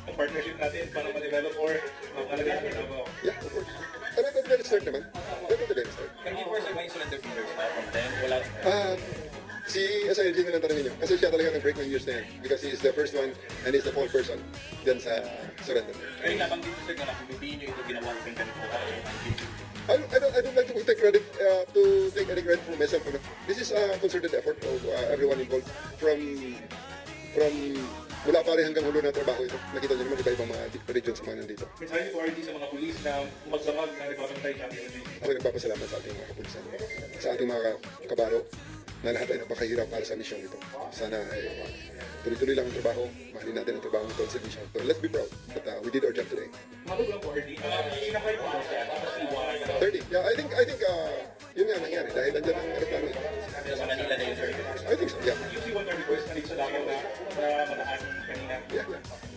ang partnership natin para ma-develop or makalagay sa trabaho. Yeah, of course. And at the very start naman. At the very start. Can you force advice on entrepreneurs from them? Wala. Si SILG na lang tanongin nyo. Kasi siya talaga nag-break ng news na yun. Because he is the first one and he is the fourth person dyan sa surrender. Kaya nabanggit ko sir na nakubibihin nyo ito ginawa ng ganito. I don't like to take credit any credit for myself. This is a concerted effort of everyone involved from mula pare hanggang ulo na trabaho ito. Nakita nyo naman iba-ibang mga regions mga nandito. Mensahe ko already sa mga pulis na magdamag na nagbabantay sa atin. Ako nagpapasalamat sa ating mga kapulisan, sa ating mga kabaro na lahat ay napakahirap para sa misyong ito. Sana ay tuloy-tuloy lang ang trabaho. Mahalin natin ang trabaho ng Council Mission. So let's be proud that we did our job today. Mabog lang po, Erdi. Inakay po siya. Kasi 30. Yeah, I think yun nga nangyari dahil nandiyan ang aeroplano. sa Manila na yun, sir. I think so, yeah. Yung C-130 boys na sa Davao na mataas kanina. Yeah.